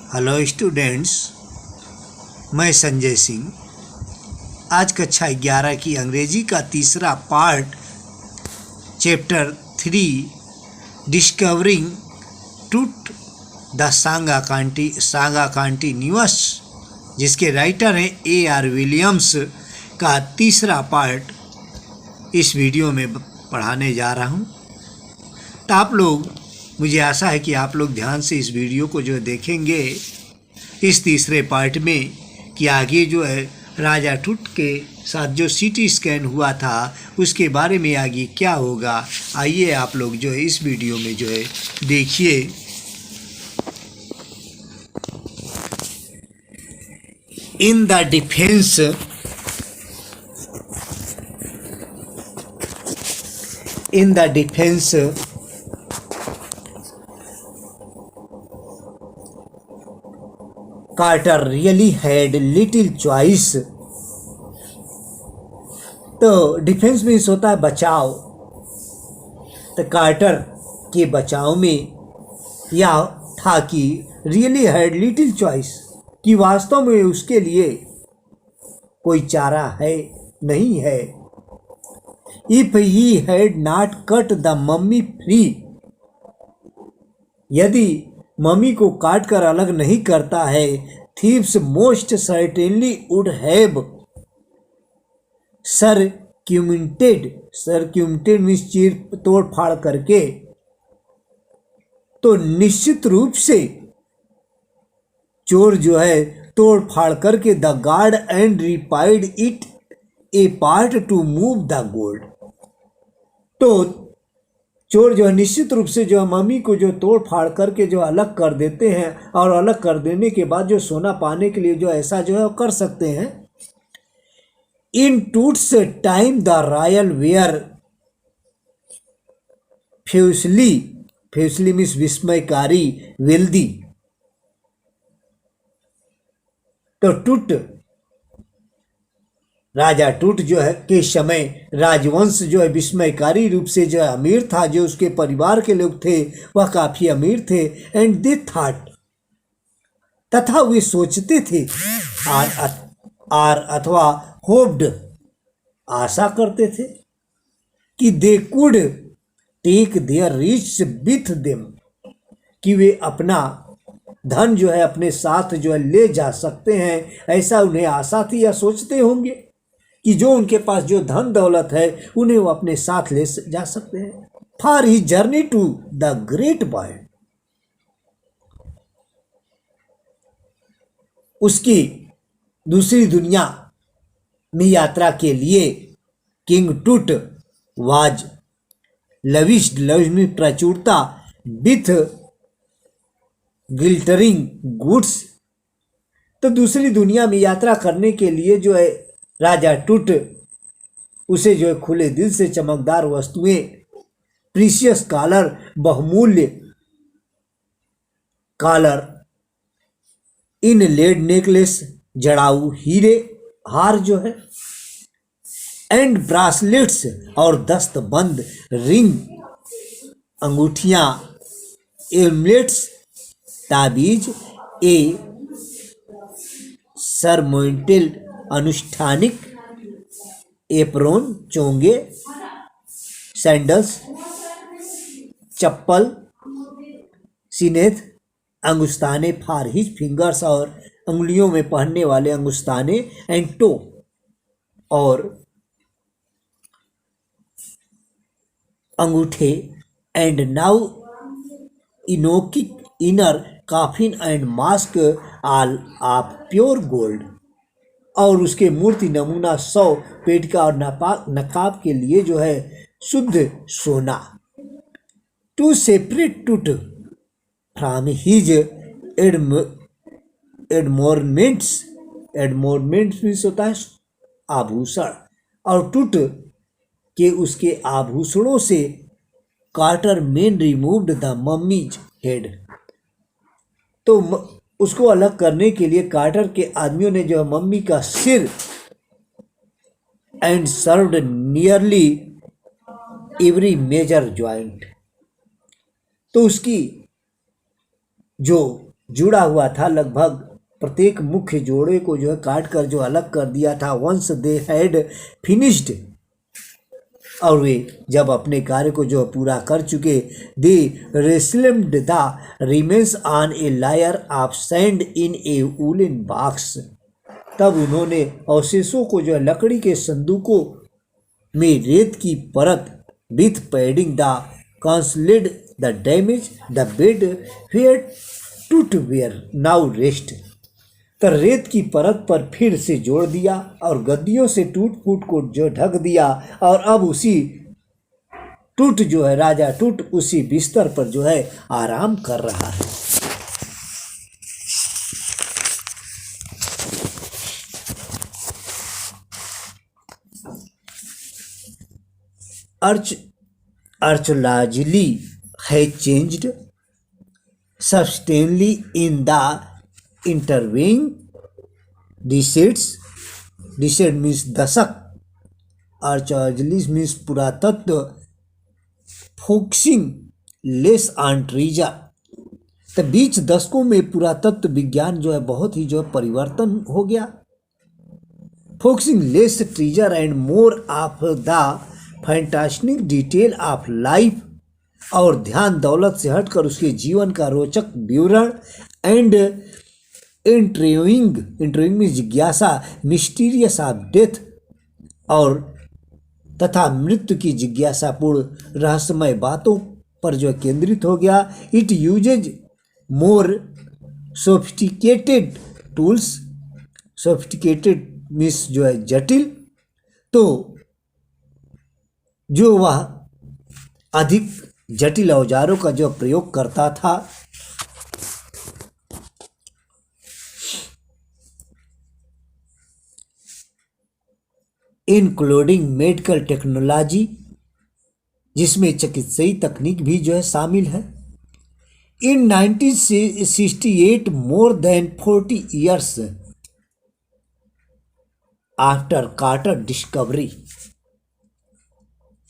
Hello students, मैं संजय सिंह। आज कक्षा 11 की अंग्रेजी का तीसरा part chapter 3 discovering truth the Sanga continuous, जिसके राइटर हैं A.R. विलियम्स, का तीसरा पार्ट इस वीडियो में पढ़ाने जा रहा हूँ। तो आप लोग, मुझे आशा है कि आप लोग ध्यान से इस वीडियो को जो देखेंगे इस तीसरे पार्ट में, कि आगे जो है राजा टूट के साथ जो सीटी स्कैन हुआ था उसके बारे में आगे क्या होगा। आइए आप लोग जो है इस वीडियो में जो है देखिए। In the defence Carter really had little choice। तो डिफेंस मीन्स होता है बचाव। तो कार्टर के बचाव में यह था कि रियली हैड लिटिल चॉइस, कि वास्तव में उसके लिए कोई चारा है नहीं है। If he had not cut the mummy free, यदि मम्मी को काट कर अलग नहीं करता है, thieves most certainly would have circumvented means चीर तोड़ फाड़ करके, तो निश्चित रूप से चोर जो है तोड़ फाड़ करके the guard and ripped it apart to move the gold. तो चोर जो है निश्चित रूप से जो है मम्मी को जो तोड़ फाड़ करके जो अलग कर देते हैं, और अलग कर देने के बाद जो सोना पाने के लिए जो ऐसा जो है वो कर सकते हैं। In Tut's time the royal were fabulously means विस्मयकारी वेल्दी। तो टूट राजा टूट जो है के समय राजवंश जो है विस्मयकारी रूप से जो है अमीर था। जो उसके परिवार के लोग थे वह काफी अमीर थे। एंड दे थॉट, तथा वे सोचते थे, अथवा होप्ड आशा करते थे, कि they could take their rich with them, कि वे अपना धन जो है अपने साथ जो है ले जा सकते हैं। ऐसा उन्हें आशा थी या सोचते होंगे कि जो उनके पास जो धन दौलत है उन्हें वो अपने साथ ले जा सकते हैं। For he journey to the great boy, उसकी दूसरी दुनिया में यात्रा के लिए किंग टूट वाज लविश्ड, में प्रचुरता, विथ गिल्टरिंग गुड्स। तो दूसरी दुनिया में यात्रा करने के लिए जो है राजा टूट, उसे जो है खुले दिल से चमकदार वस्तुएं, प्रीशियस कॉलर, बहुमूल्य कॉलर, इन लेड नेकलेस, जड़ाऊ हीरे हार जो है, एंड ब्रासलेट्स, और दस्तबंद, रिंग, अंगूठियां, एमलेट्स, ताबीज, ए सरमोइंटेल, अनुष्ठानिक, एप्रोन, चोंगे, सैंडल्स, चप्पल, सीनेथ, अंगुस्ताने, फॉर हिज फिंगर्स, और अंगुलियों में पहनने वाले अंगुस्ताने, एंड टो, और अंगूठे, एंड नाउ इनोकिक inner coffin and mask all of pure gold, और उसके मूर्ति नमूना 100 पेट का और नकाब के लिए जो है शुद्ध सोना। To separate Tut from his adornments means होता है आभूषण, और टूट के उसके आभूषणों से Carter men removed the mummy's head. तो उसको अलग करने के लिए कार्टर के आदमियों ने जो है मम्मी का सिर, and served nearly every major joint, तो उसकी जो जुड़ा हुआ था। लगभग प्रत्येक मुख्य जोड़े को जो है काट कर जो अलग कर दिया था। वंस दे हैड फिनिश्ड, और वे जब अपने कार्य को जो पूरा कर चुके, they reassembled the remains on a layer of sand in a wooden box, तब उन्होंने अवशेषों को जो है लकड़ी के संदूकों में रेत की परत with padding the concealed the damage the bed where Tut were now rest, तो रेत की परत पर फिर से जोड़ दिया और गद्दियों से टूट फूट को जो ढक दिया, और अब उसी टूट जो है राजा टूट उसी बिस्तर पर जो है आराम कर रहा है। Archaeology has changed substantially in the intervening decades. Decade means दशक, archaeology means पुरातत्व, फोकसिंग लेस ऑन ट्रीजर, तो बीच दशकों में पुरातत्व विज्ञान जो है बहुत ही जो है परिवर्तन हो गया। Focusing less treasure and more of the fantastic detail of life, और ध्यान दौलत से हटकर उसके जीवन का रोचक विवरण, एंड इंट्रिविंग में जिज्ञासा, मिस्टीरियस ऑफ डेथ, और तथा मृत्यु की जिज्ञासापूर्ण रहस्यमय बातों पर जो केंद्रित हो गया। It uses more sophisticated tools, sophisticated means जो है जटिल, तो जो वह अधिक जटिल औजारों का जो प्रयोग करता था। इंक्लूडिंग मेडिकल टेक्नोलॉजी, जिसमें चिकित्सीय तकनीक भी जो है शामिल है। In 1968 more than 40 years after Carter discovery,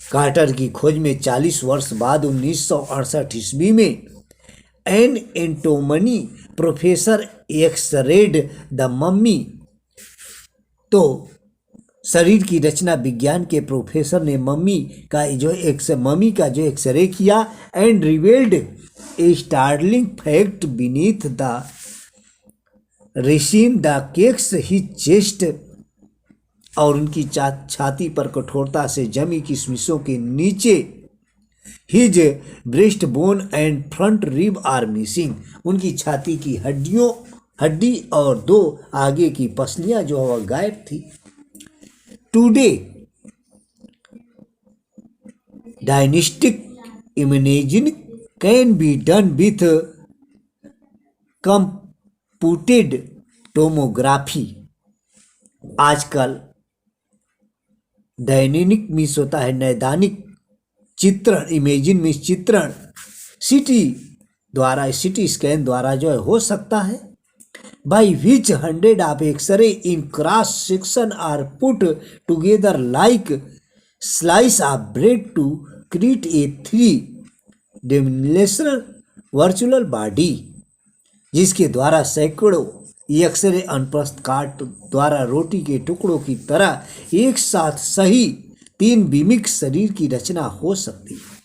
Carter की खोज में 40 वर्ष बाद 1968 ईस्वी में an anatomy professor x-rayed the mummy, तो शरीर की रचना विज्ञान के प्रोफेसर ने मम्मी का जो एक्सरे किया, and revealed a startling fact beneath the resin the cakes he chest, और उनकी छाती पर कठोरता से जमी किशमिशों के नीचे his breast bone and front rib are missing, उनकी छाती की हड्डी और 2 आगे की पसलियां जो वह गायब थी। Today diagnostic imaging can be done with computed tomography, आजकल डायनेमिक मीन्स होता है नैदानिक चित्रण, इमेजिन मीन्स चित्रण, सिटी स्कैन द्वारा जो है हो सकता है। By which 100 of x-ray in cross section are put together like slice of bread to create a 3 dimensional virtual body, जिसके द्वारा सैकड़ों एक्सरे अनुप्रस्थ काट द्वारा रोटी के टुकड़ों की तरह एक साथ सही 3 बीमिक शरीर की रचना हो सकती है।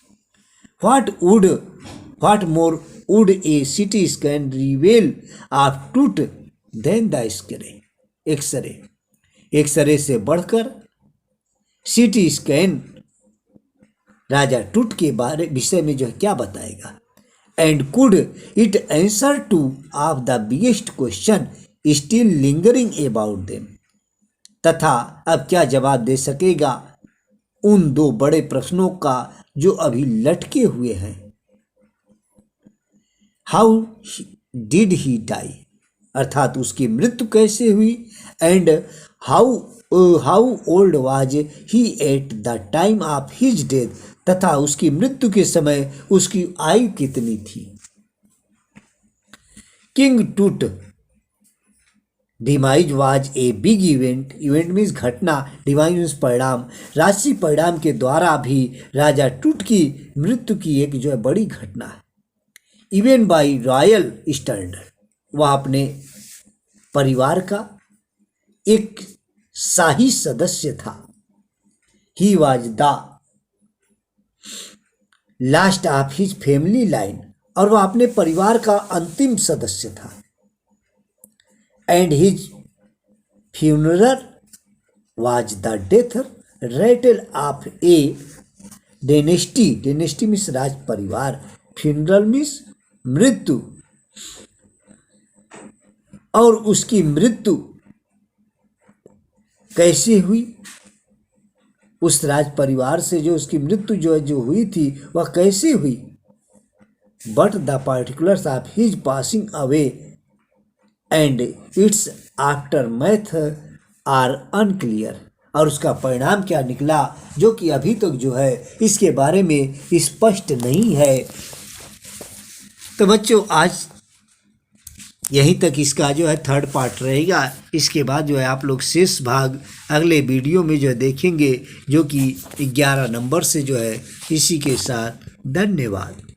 What more would a CT scan reveal of truth than the X-ray? X-ray से बढ़कर CT स्कैन राजा टूट के विषय में जो है क्या बताएगा। And could it answer to of the biggest question still lingering about them? तथा अब क्या जवाब दे सकेगा उन 2 बड़े प्रश्नों का जो अभी लटके हुए हैं। How did he die? अर्थात उसकी मृत्यु कैसे हुई, and how old was he at the time of his death? तथा उसकी मृत्यु के समय उसकी आयु कितनी थी। किंग टूट demise was a big event means घटना, डिमाइज मीन्स परिणाम, राशि परिणाम के द्वारा भी राजा टूट की मृत्यु की एक जो है बड़ी घटना है। इवन बाई रॉयल स्टैंडर्ड, वह अपने परिवार का एक शाही सदस्य था। He was the last of his family line, और वह अपने परिवार का अंतिम सदस्य था। And his funeral was the death rattle of a dynasty. Dynasty means राज परिवार, फ्यूनरल मीन्स मृत्यु, और उसकी मृत्यु कैसे हुई, उस राज परिवार से जो उसकी मृत्यु जो हुई थी वह कैसे हुई। But the particulars of his passing away and its aftermath are unclear, और उसका परिणाम क्या निकला जो कि अभी तक जो है इसके बारे में स्पष्ट नहीं है। तो बच्चों आज यहीं तक इसका जो है थर्ड पार्ट रहेगा। इसके बाद जो है आप लोग शेष भाग अगले वीडियो में जो है देखेंगे, जो कि 11 नंबर से जो है। इसी के साथ धन्यवाद।